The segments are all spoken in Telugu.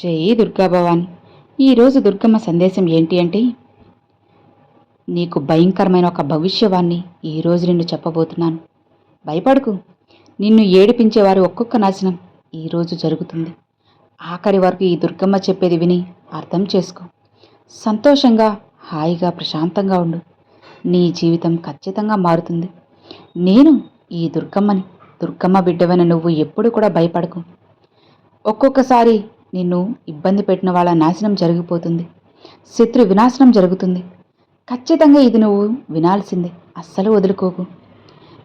జై దుర్గా భవాని. ఈరోజు దుర్గమ్మ సందేశం ఏంటి అంటే, నీకు భయంకరమైన ఒక భవిష్యవాణ్ణి ఈరోజు నిన్ను చెప్పబోతున్నాను. భయపడకు. నిన్ను ఏడిపించేవారు ఒక్కొక్క నాశనం ఈరోజు జరుగుతుంది. ఆఖరి వరకు ఈ దుర్గమ్మ చెప్పేది విని అర్థం చేసుకో. సంతోషంగా, హాయిగా, ప్రశాంతంగా ఉండు. నీ జీవితం ఖచ్చితంగా మారుతుంది. నేను ఈ దుర్గమ్మని. దుర్గమ్మ బిడ్డవని నువ్వు ఎప్పుడు కూడా భయపడకు. ఒక్కొక్కసారి నిన్ను ఇబ్బంది పెట్టిన వాళ్ళ నాశనం జరిగిపోతుంది. శత్రు వినాశనం జరుగుతుంది. ఖచ్చితంగా ఇది నువ్వు వినాల్సిందే. అస్సలు వదులుకోకు.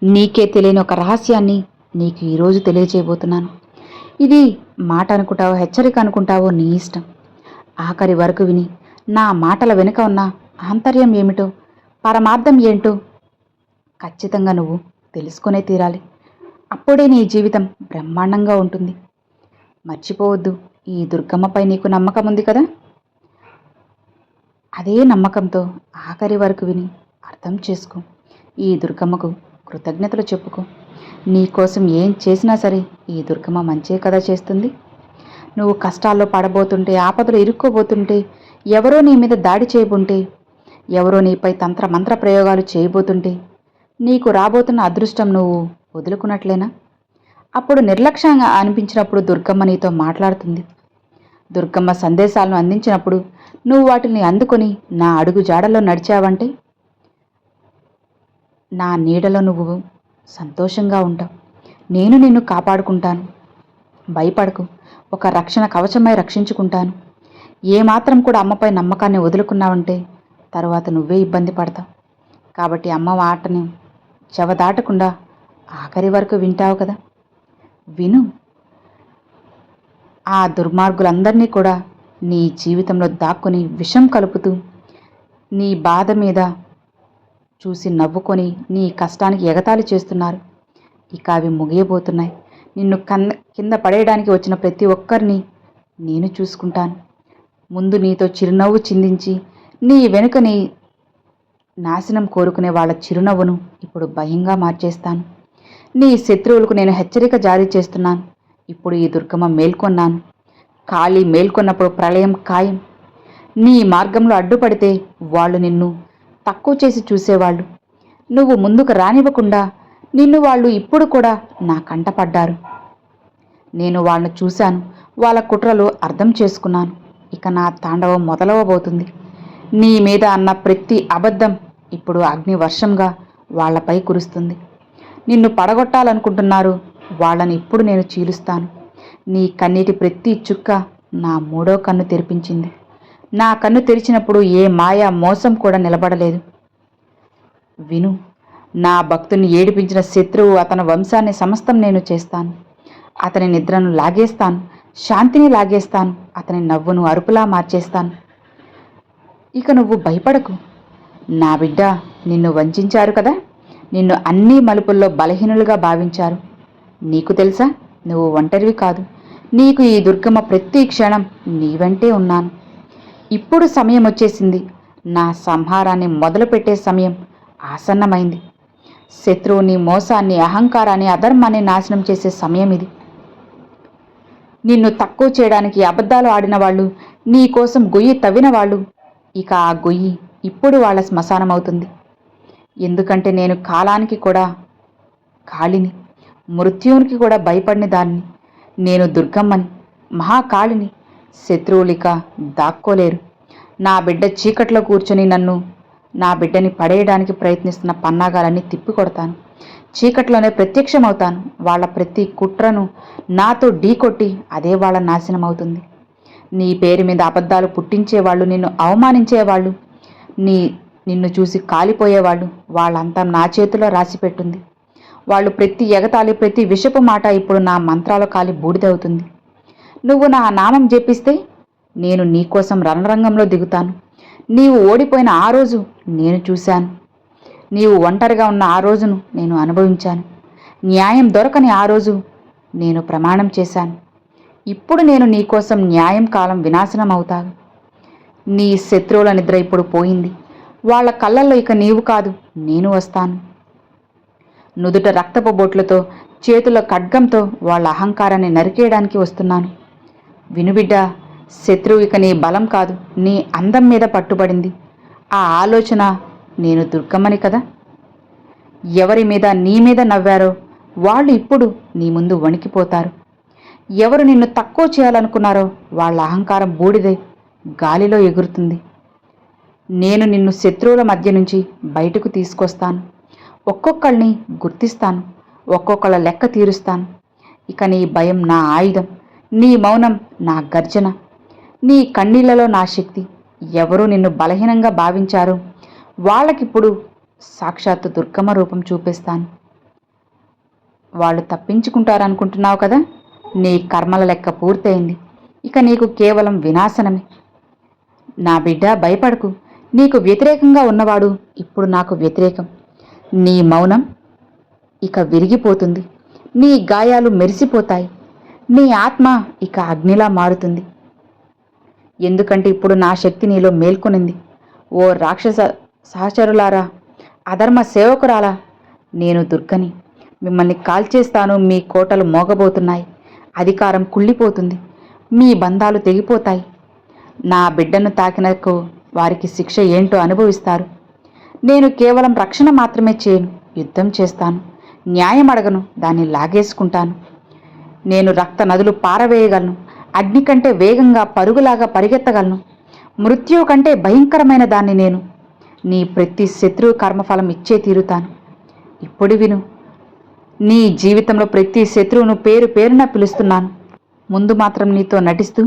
నీకే తెలియని ఒక రహస్యాన్ని నీకు ఈరోజు తెలియచేయబోతున్నాను. ఇది మాట అనుకుంటావో హెచ్చరిక అనుకుంటావో నీ ఇష్టం. ఆఖరి వరకు విని నా మాటల వెనుక ఉన్న ఆంతర్యం ఏమిటో, పరమార్థం ఏంటో ఖచ్చితంగా నువ్వు తెలుసుకునే తీరాలి. అప్పుడే నీ జీవితం బ్రహ్మాండంగా ఉంటుంది. మర్చిపోవద్దు, ఈ దుర్గమ్మపై నీకు నమ్మకం ఉంది కదా. అదే నమ్మకంతో ఆఖరి వరకు విని అర్థం చేసుకో. ఈ దుర్గమ్మకు కృతజ్ఞతలు చెప్పుకో. నీ కోసం ఏం చేసినా సరే ఈ దుర్గమ్మ మంచే కదా చేస్తుంది. నువ్వు కష్టాల్లో పడబోతుంటే, ఆపదలు ఇరుక్కోబోతుంటే, ఎవరో నీ మీద దాడి చేయబోతుంటే, ఎవరో నీపై తంత్ర మంత్ర ప్రయోగాలు చేయబోతుంటే, నీకు రాబోతున్న అదృష్టం నువ్వు వదులుకున్నట్లేనా? అప్పుడు నిర్లక్ష్యంగా అనిపించినప్పుడు దుర్గమ్మ నీతో మాట్లాడుతుంది. దుర్గమ్మ సందేశాలను అందించినప్పుడు నువ్వు వాటిని అందుకొని నా అడుగు జాడలో నడిచావంటే నా నీడలో నువ్వు సంతోషంగా ఉంటావు. నేను నిన్ను కాపాడుకుంటాను. భయపడకు. ఒక రక్షణ కవచమై రక్షించుకుంటాను. ఏమాత్రం కూడా అమ్మపై నమ్మకాన్ని వదులుకున్నావంటే తరువాత నువ్వే ఇబ్బంది పడతావు. కాబట్టి అమ్మ మాటని చెవదాటకుండా ఆఖరి వరకు వింటావు కదా. విను. ఆ దుర్మార్గులందరినీ కూడా నీ జీవితంలో దాక్కుని విషం కలుపుతూ, నీ బాధ మీద చూసి నవ్వుకొని నీ కష్టానికి ఎగతాళి చేస్తున్నారు. ఇక అవి ముగియబోతున్నాయి. నిన్ను కింద పడేయడానికి వచ్చిన ప్రతి ఒక్కరిని నేను చూసుకుంటాను. ముందు నీతో చిరునవ్వు చిందించి నీ వెనుక నీ నాశనం కోరుకునే వాళ్ళ చిరునవ్వును ఇప్పుడు భయంగా మార్చేస్తాను. నీ శత్రువులకు నేను హెచ్చరిక జారీ చేస్తున్నాను. ఇప్పుడు ఈ దుర్గమ్మ మేల్కొన్నాను. ఖాళీ మేల్కొన్నప్పుడు ప్రళయం ఖాయం. నీ మార్గంలో అడ్డుపడితే వాళ్ళు నిన్ను తక్కువ చేసి చూసేవాళ్ళు. నువ్వు ముందుకు రానివ్వకుండా నిన్ను వాళ్ళు ఇప్పుడు కూడా నా కంటపడ్డారు. నేను వాళ్ళను చూశాను. వాళ్ళ కుట్రలు అర్థం చేసుకున్నాను. ఇక నా తాండవం మొదలవబోతుంది. నీ మీద అన్న ప్రతి అబద్ధం ఇప్పుడు అగ్ని వర్షంగా వాళ్లపై కురుస్తుంది. నిన్ను పడగొట్టాలనుకుంటున్నారు. వాళ్ళని ఇప్పుడు నేను చీలుస్తాను. నీ కన్నీటి ప్రతి చుక్క నా మూడో కన్ను తెరిపించింది. నా కన్ను తెరిచినప్పుడు ఏ మాయ మోసం కూడా నిలబడలేదు. విను. నా భక్తుని ఏడిపించిన శత్రువు అతని వంశాన్ని సమస్తం నేను చేస్తాను. అతని నిద్రను లాగేస్తాను. శాంతిని లాగేస్తాను. అతని నవ్వును అరుపులా మార్చేస్తాను. ఇక నువ్వు భయపడకు. నా బిడ్డ, నిన్ను వంచారు కదా. నిన్ను అన్ని మలుపుల్లో బలహీనులుగా భావించారు. నీకు తెలుసా, నువ్వు ఒంటరివి కాదు. నీకు ఈ దుర్గమ్మ ప్రతి క్షణం నీ వెంటే ఉన్నాను. ఇప్పుడు సమయం వచ్చేసింది. నా సంహారాన్ని మొదలుపెట్టే సమయం ఆసన్నమైంది. శత్రువుని, మోసాన్ని, అహంకారాన్ని, అధర్మాన్ని నాశనం చేసే సమయం ఇది. నిన్ను తక్కువ చేయడానికి అబద్ధాలు ఆడిన వాళ్ళు, నీ కోసం గొయ్యి తవ్విన వాళ్ళు, ఇక ఆ గొయ్యి ఇప్పుడు వాళ్ళ శ్మశానమవుతుంది. ఎందుకంటే నేను కాలానికి కూడా కాళిని, మృత్యువునికి కూడా భయపడిన దాన్ని. నేను దుర్గమ్మని, మహాకాళిని. శత్రువులిక దాక్కోలేరు. నా బిడ్డ చీకట్లో కూర్చొని నా బిడ్డని పడేయడానికి ప్రయత్నిస్తున్న పన్నాగాలన్నీ తిప్పికొడతాను. చీకట్లోనే ప్రత్యక్షమవుతాను. వాళ్ళ ప్రతి కుట్రను నాతో ఢీకొట్టి అదే వాళ్ళ నాశనం అవుతుంది. నీ పేరు మీద అబద్ధాలు పుట్టించేవాళ్ళు, నిన్ను అవమానించేవాళ్ళు, నిన్ను చూసి కాలిపోయేవాళ్ళు, వాళ్ళంతా నా చేతిలో రాసిపెట్టుంది. వాళ్ళు ప్రతి ఎగతాళి, ప్రతి విషపు మాట ఇప్పుడు నా మంత్రాలు కాలి బూడిదవుతుంది. నువ్వు నా నామం జపిస్తే నేను నీకోసం రణరంగంలో దిగుతాను. నీవు ఓడిపోయిన ఆ రోజు నేను చూశాను. నీవు ఒంటరిగా ఉన్న ఆ రోజును నేను అనుభవించాను. న్యాయం దొరకని ఆ రోజు నేను ప్రమాణం చేశాను. ఇప్పుడు నేను నీకోసం న్యాయం కాలం వినాశనం అవుతాను. నీ శత్రువుల నిద్ర ఇప్పుడు పోయింది. వాళ్ళ కళ్ళల్లో ఇక నీవు కాదు, నేను వస్తాను. నుదుట రక్తపు బొట్లతో, చేతుల ఖడ్గంతో వాళ్ళ అహంకారాన్ని నరికేయడానికి వస్తున్నాను. వినుబిడ్డ, శత్రువు ఇక నీ బలం కాదు, నీ అందం మీద పట్టుబడింది. ఆ ఆలోచన నేను దుర్గమ్మని కదా. ఎవరి మీద నీ మీద నవ్వారో వాళ్ళు ఇప్పుడు నీ ముందు వణికిపోతారు. ఎవరు నిన్ను తక్కువ చేయాలనుకున్నారో వాళ్ళ అహంకారం బూడిదై గాలిలో ఎగురుతుంది. నేను నిన్ను శత్రువుల మధ్య నుంచి బయటకు తీసుకొస్తాను. ఒక్కొక్కళ్ళని గుర్తిస్తాను, ఒక్కొక్కళ్ళ లెక్క తీరుస్తాను. ఇక నీ భయం నా ఆయుధం, నీ మౌనం నా గర్జన, నీ కన్నీళ్లలో నా శక్తి. ఎవరు నిన్ను బలహీనంగా భావించారో వాళ్ళకిప్పుడు సాక్షాత్తు దుర్గమ్మ రూపం చూపిస్తాను. వాళ్ళు తప్పించుకుంటారనుకుంటున్నావు కదా. నీ కర్మల లెక్క పూర్తయింది. ఇక నీకు కేవలం వినాశనమే. నా బిడ్డ, భయపడకు. నీకు వ్యతిరేకంగా ఉన్నవాడు ఇప్పుడు నాకు వ్యతిరేకం. నీ మౌనం ఇక విరిగిపోతుంది, నీ గాయాలు మెరిసిపోతాయి, నీ ఆత్మ ఇక అగ్నిలా మారుతుంది. ఎందుకంటే ఇప్పుడు నా శక్తి నీలో మేల్కొనింది. ఓ రాక్షస సహచరులారా, అధర్మ సేవకురాలా, నేను దుర్గని. మిమ్మల్ని కాల్చేస్తాను. మీ కోటలు మోగబోతున్నాయి, అధికారం కుళ్ళిపోతుంది, మీ బంధాలు తెగిపోతాయి. నా బిడ్డను తాకినకు వారికి శిక్ష ఏంటో అనుభవిస్తారు. నేను కేవలం రక్షణ మాత్రమే చేయను, యుద్ధం చేస్తాను. న్యాయం అడగను, దాన్ని లాగేసుకుంటాను. నేను రక్త నదులు పారవేయగలను, అగ్ని కంటే వేగంగా పరుగులాగా పరిగెత్తగలను. మృత్యువు కంటే భయంకరమైన దాన్ని నేను. నీ ప్రతి శత్రువు కర్మఫలం ఇచ్చే తీరుతాను. ఇప్పుడు విను, నీ జీవితంలో ప్రతి శత్రువును పేరు పేరున పిలుస్తున్నాను. ముందు మాత్రం నీతో నటిస్తూ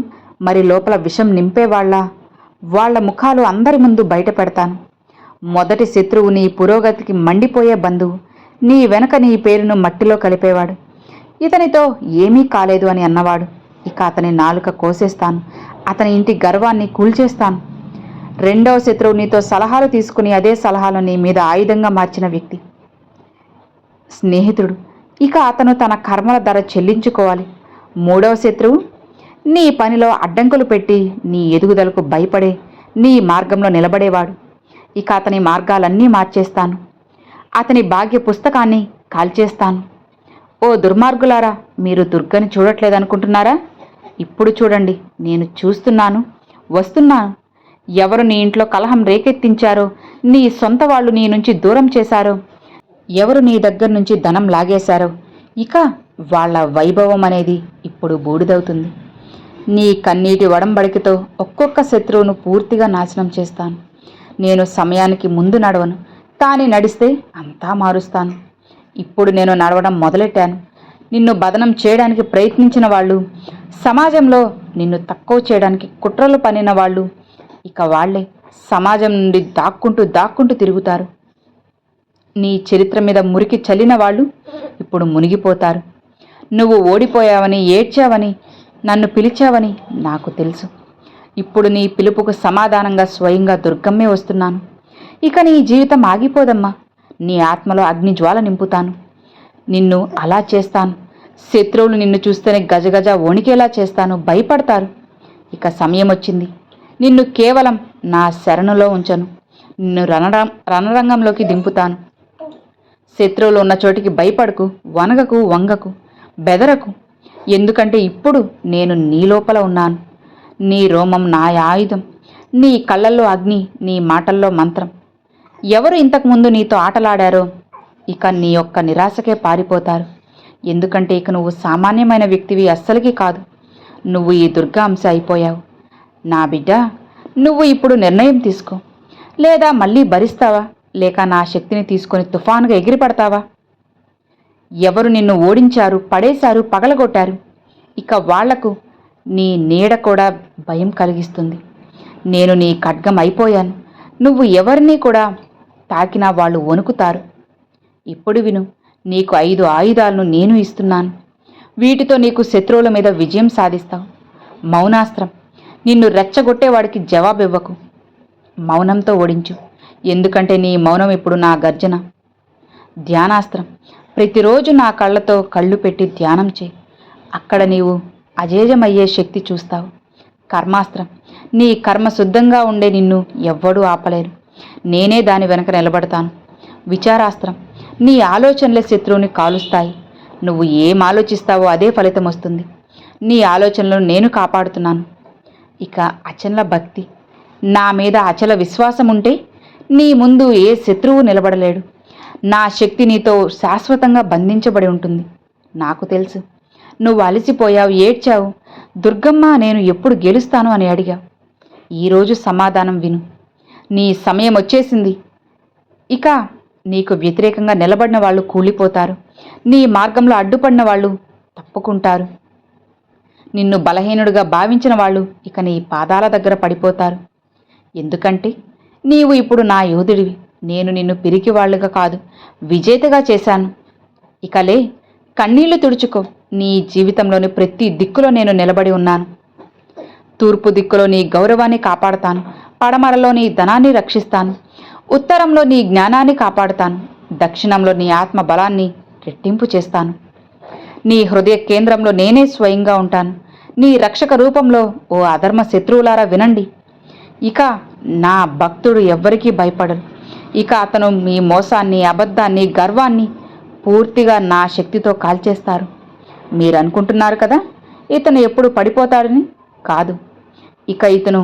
మరి లోపల విషం వాళ్ళ ముఖాలు అందరి ముందు బయట పెడతాను. మొదటి శత్రువు నీ పురోగతికి మండిపోయే బంధువు, నీ వెనక నీ పేరును మట్టిలో కలిపేవాడు, ఇతనితో ఏమీ కాలేదు అని అన్నవాడు. ఇక అతని నాలుక కోసేస్తాను, అతని ఇంటి గర్వాన్ని కూల్చేస్తాను. రెండవ శత్రువు నీతో సలహాలు తీసుకుని అదే సలహాలు నీ మీద ఆయుధంగా మార్చిన వ్యక్తి, స్నేహితుడు. ఇక అతను తన కర్మల ధర చెల్లించుకోవాలి. మూడవ శత్రువు నీ పనిలో అడ్డంకులు పెట్టి నీ ఎదుగుదలకు భయపడే నీ మార్గంలో నిలబడేవాడు. ఇక అతని మార్గాలన్నీ మార్చేస్తాను, అతని భాగ్య పుస్తకాన్ని కాల్చేస్తాను. ఓ దుర్మార్గులారా, మీరు దుర్గని చూడట్లేదనుకుంటున్నారా? ఇప్పుడు చూడండి, నేను చూస్తున్నాను, వస్తున్నాను. ఎవరు నీ ఇంట్లో కలహం రేకెత్తించారో, నీ సొంత వాళ్ళు నీ నుంచి దూరం చేశారో, ఎవరు నీ దగ్గర నుంచి ధనం లాగేశారో, ఇక వాళ్ళ వైభవం అనేది ఇప్పుడు బూడిదవుతుంది. నీ కన్నీటి వడంబడికతో ఒక్కొక్క శత్రువును పూర్తిగా నాశనం చేస్తాను. నేను సమయానికి ముందు నడవను, కానీ నడిస్తే అంతా మారుస్తాను. ఇప్పుడు నేను నడవడం మొదలెట్టాను. నిన్ను బదనం చేయడానికి ప్రయత్నించిన వాళ్ళు, సమాజంలో నిన్ను తక్కువ చేయడానికి కుట్రలు పన్నిన వాళ్ళు, ఇక వాళ్లే సమాజం నుండి దాక్కుంటూ తిరుగుతారు. నీ చరిత్ర మీద మురికి చల్లిన వాళ్ళు ఇప్పుడు మునిగిపోతారు. నువ్వు ఓడిపోయావని, ఏడ్చావని, నన్ను పిలిచావని నాకు తెలుసు. ఇప్పుడు నీ పిలుపుకు సమాధానంగా స్వయంగా దుర్గమ్మే వస్తున్నాను. ఇక నీ జీవితం ఆగిపోదమ్మా. నీ ఆత్మలో అగ్నిజ్వాల నింపుతాను. నిన్ను అలా చేస్తాను. శత్రువులు నిన్ను చూస్తేనే గజగజ వణికేలా చేస్తాను, భయపడతారు. ఇక సమయం వచ్చింది. నిన్ను కేవలం నా శరణులో ఉంచను, నిన్ను రణరంగంలోకి దింపుతాను. శత్రువులు ఉన్న చోటికి భయపడకు, వనగకు, వంగకు, బెదరకు. ఎందుకంటే ఇప్పుడు నేను నీ లోపల ఉన్నాను. నీ రోమం నా ఆయుధం, నీ కళ్ళల్లో అగ్ని, నీ మాటల్లో మంత్రం. ఎవరు ఇంతకుముందు నీతో ఆటలాడారో ఇక నీ యొక్క నిరాశకే పారిపోతారు. ఎందుకంటే ఇక నువ్వు సామాన్యమైన వ్యక్తివి అస్సలకి కాదు. నువ్వు ఈ దుర్గా అంశ అయిపోయావు. నా బిడ్డ, నువ్వు ఇప్పుడు నిర్ణయం తీసుకో. లేదా మళ్ళీ భరిస్తావా, లేక నా శక్తిని తీసుకొని తుఫానుగా ఎగిరిపడతావా? ఎవరు నిన్ను ఓడించారు, పడేశారు, పగలగొట్టారు, ఇక వాళ్లకు నీ నీడ కూడా భయం కలిగిస్తుంది. నేను నీ ఖడ్గం అయిపోయాను. నువ్వు ఎవరినీ కూడా తాకినా వాళ్ళు వణుకుతారు. ఇప్పుడు విను, నీకు 5 ఆయుధాలను నేను ఇస్తున్నాను. వీటితో నీకు శత్రువుల మీద విజయం సాధిస్తావు. మౌనాస్త్రం. నిన్ను రెచ్చగొట్టేవాడికి జవాబివ్వకు, మౌనంతో ఓడించు. ఎందుకంటే నీ మౌనం ఇప్పుడు నా గర్జన. ధ్యానాస్త్రం. ప్రతిరోజు నా కళ్ళతో కళ్ళు పెట్టి ధ్యానం చేయి. అక్కడ నీవు అజేజమయ్యే శక్తి చూస్తావు. కర్మాస్త్రం. నీ కర్మ శుద్ధంగా ఉండే నిన్ను ఎవ్వడూ ఆపలేరు. నేనే దాని వెనక నిలబడతాను. విచారాస్త్రం. నీ ఆలోచనలే శత్రువుని కాలుస్తాయి. నువ్వు ఏం ఆలోచిస్తావో అదే ఫలితం వస్తుంది. నీ ఆలోచనలను నేను కాపాడుతున్నాను. ఇక అచల భక్తి, నా మీద అచల విశ్వాసం ఉంటే నీ ముందు ఏ శత్రువు నిలబడలేడు. నా శక్తి నీతో శాశ్వతంగా బంధించబడి ఉంటుంది. నాకు తెలుసు. నువ్వు అలసిపోయావు, ఏడ్చావు. దుర్గమ్మ, నేను ఎప్పుడు గెలుస్తాను అని అడిగావు. ఈరోజు సమాధానం విను. నీ సమయం వచ్చేసింది. ఇక నీకు వ్యతిరేకంగా నిలబడిన వాళ్ళు కూలిపోతారు. నీ మార్గంలో అడ్డుపడిన వాళ్ళు తప్పుకుంటారు. నిన్ను బలహీనుడిగా భావించిన వాళ్ళు ఇక నీ పాదాల దగ్గర పడిపోతారు. ఎందుకంటే నీవు ఇప్పుడు నా యోధుడివి. నేను నిన్ను పిరికివాళ్లుగా కాదు, విజేతగా చేశాను. ఇకలే, కన్నీళ్లు తుడుచుకో. నీ జీవితంలోని ప్రతి దిక్కులో నేను నిలబడి ఉన్నాను. తూర్పు దిక్కులో నీ గౌరవాన్ని కాపాడతాను. పడమరలో నీ ధనాన్ని రక్షిస్తాను. ఉత్తరంలో నీ జ్ఞానాన్ని కాపాడుతాను. దక్షిణంలో నీ ఆత్మ బలాన్ని రెట్టింపు చేస్తాను. నీ హృదయ కేంద్రంలో నేనే స్వయంగా ఉంటాను. నీ రక్షక రూపంలో ఓ అధర్మ శత్రువులారా వినండి. ఇక నా భక్తుడు ఎవ్వరికీ భయపడరు. ఇక అతను మీ మోసాన్ని, అబద్ధాన్ని, గర్వాన్ని పూర్తిగా నా శక్తితో కాల్చేస్తారు. మీరు అనుకుంటున్నారు కదా ఇతను ఎప్పుడు పడిపోతాడని. కాదు, ఇక ఇతను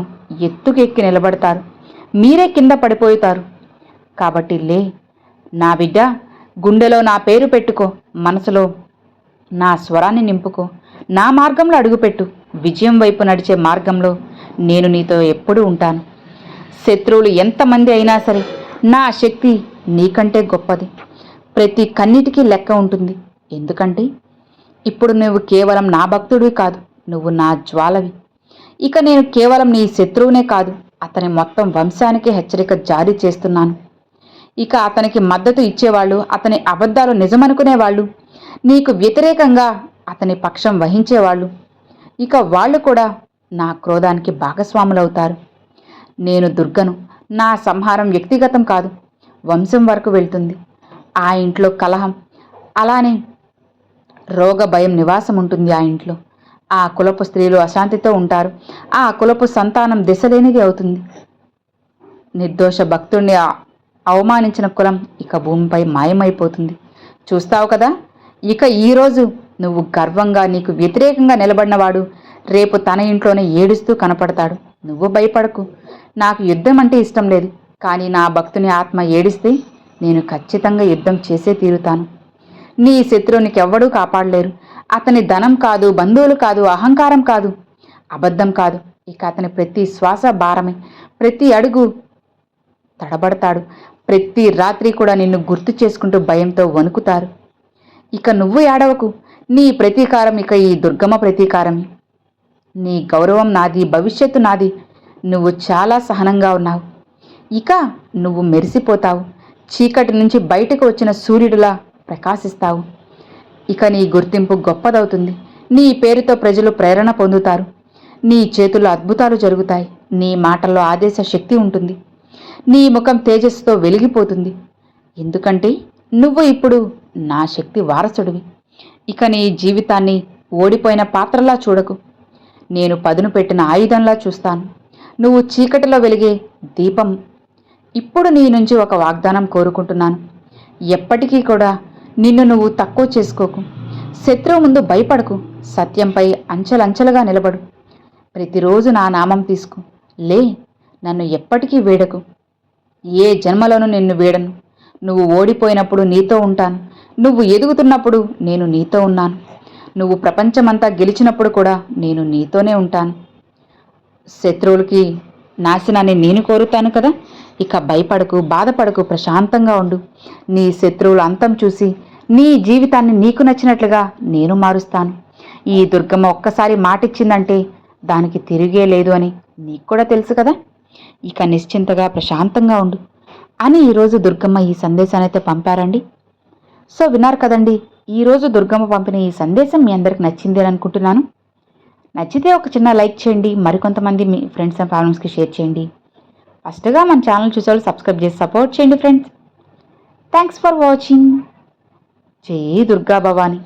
ఎత్తుకెక్కి నిలబడతారు. మీరే కింద పడిపోతారు. కాబట్టి లే నా బిడ్డ, గుండెలో నా పేరు పెట్టుకో, మనసులో నా స్వరాన్ని నింపుకో. నా మార్గంలో అడుగుపెట్టు. విజయం వైపు నడిచే మార్గంలో నేను నీతో ఎప్పుడూ ఉంటాను. శత్రువులు ఎంతమంది అయినా సరే నా శక్తి నీకంటే గొప్పది. ప్రతి కన్నిటికీ లెక్క ఉంటుంది. ఎందుకంటే ఇప్పుడు నువ్వు కేవలం నా భక్తుడివి కాదు, నువ్వు నా జ్వాలవి. ఇక నేను కేవలం నీ శత్రువునే కాదు, అతని మొత్తం వంశానికి హెచ్చరిక జారీ చేస్తున్నాను. ఇక అతనికి మద్దతు ఇచ్చేవాళ్ళు, అతని అబద్ధాలు నిజమనుకునేవాళ్ళు, నీకు వ్యతిరేకంగా అతని పక్షం వహించేవాళ్ళు, ఇక వాళ్ళు కూడా నా క్రోధానికి భాగస్వాములవుతారు. నేను దుర్గను. నా సంహారం వ్యక్తిగతం కాదు, వంశం వరకు వెళ్తుంది. ఆ ఇంట్లో కలహం, అలానే రోగ భయం నివాసం ఉంటుంది. ఆ ఇంట్లో ఆ కులపు స్త్రీలు అశాంతితో ఉంటారు. ఆ కులపు సంతానం దిశలేనిది అవుతుంది. నిర్దోష భక్తుణ్ణి అవమానించిన కులం ఇక భూమిపై మాయమైపోతుంది. చూస్తావు కదా. ఇక ఈరోజు నువ్వు గర్వంగా నీకు వ్యతిరేకంగా నిలబడినవాడు రేపు తన ఇంట్లోనే ఏడుస్తూ కనపడతాడు. నువ్వు భయపడకు. నాకు యుద్ధం అంటే ఇష్టం లేదు, కానీ నా భక్తుని ఆత్మ ఏడిస్తే నేను ఖచ్చితంగా యుద్ధం చేసే తీరుతాను. నీ శత్రువునికి ఎవ్వడూ కాపాడలేరు. అతని ధనం కాదు, బంధువులు కాదు, అహంకారం కాదు, అబద్ధం కాదు. ఇక అతని ప్రతి శ్వాస భారమే. ప్రతి అడుగు తడబడతాడు. ప్రతి రాత్రి కూడా నిన్ను గుర్తు చేసుకుంటూ భయంతో వణుకుతారు. ఇక నువ్వు ఏడవకు. నీ ప్రతీకారం ఇక ఈ దుర్గమ్మ ప్రతీకారమే. నీ గౌరవం నాది, భవిష్యత్తు నాది. నువ్వు చాలా సహనంగా ఉన్నావు. ఇక నువ్వు మెరిసిపోతావు. చీకటి నుంచి బయటకు వచ్చిన సూర్యుడిలా ప్రకాశిస్తావు. ఇక నీ గుర్తింపు గొప్పదవుతుంది. నీ పేరుతో ప్రజలు ప్రేరణ పొందుతారు. నీ చేతుల్లో అద్భుతాలు జరుగుతాయి. నీ మాటల్లో ఆదేశ శక్తి ఉంటుంది. నీ ముఖం తేజస్సుతో వెలిగిపోతుంది. ఎందుకంటే నువ్వు ఇప్పుడు నా శక్తి వారసుడివి. ఇక నీ జీవితాన్ని ఓడిపోయిన పాత్రలా చూడకు. నేను పదును పెట్టిన ఆయుధంలా చూస్తాను. నువ్వు చీకటిలో వెలిగే దీపం. ఇప్పుడు నీ నుంచి ఒక వాగ్దానం కోరుకుంటున్నాను. ఎప్పటికీ కూడా నిన్ను నువ్వు తక్కువ చేసుకోకు. శత్రువు ముందు భయపడకు. సత్యంపై అంచెలంచెలుగా నిలబడు. ప్రతిరోజు నా నామం తీసుకో. లే, నన్ను ఎప్పటికీ వీడకు. ఏ జన్మలోనూ నిన్ను వీడను. నువ్వు ఓడిపోయినప్పుడు నీతో ఉంటాను. నువ్వు ఎదుగుతున్నప్పుడు నేను నీతో ఉన్నాను. నువ్వు ప్రపంచమంతా గెలిచినప్పుడు కూడా నేను నీతోనే ఉంటాను. శత్రువులకి నాశనాన్ని నేను కోరుతాను కదా. ఇక భయపడకు, బాధపడకు, ప్రశాంతంగా ఉండు. నీ శత్రువుల అంతం చూసి నీ జీవితాన్ని నీకు నచ్చినట్లుగా నేను మారుస్తాను. ఈ దుర్గమ్మ ఒక్కసారి మాటిచ్చిందంటే దానికి తిరిగే లేదు అని నీకు కూడా తెలుసు కదా. ఇక నిశ్చింతగా ప్రశాంతంగా ఉండు అని ఈరోజు దుర్గమ్మ ఈ సందేశాన్ని అయితే పంపారండి. సో విన్నారు కదండి, ఈరోజు దుర్గమ్మ పంపిన ఈ సందేశం మీ అందరికి నచ్చింది అని అనుకుంటున్నాను. నచ్చితే ఒక చిన్న లైక్ చేయండి. మరికొంతమంది మీ ఫ్రెండ్స్ అండ్ ఫ్యామిలీస్కి షేర్ చేయండి. ఫస్ట్గా మన ఛానల్ చూసేవాళ్ళు సబ్స్క్రైబ్ చేసి సపోర్ట్ చేయండి ఫ్రెండ్స్. Thanks for watching. జై దుర్గా భవాని.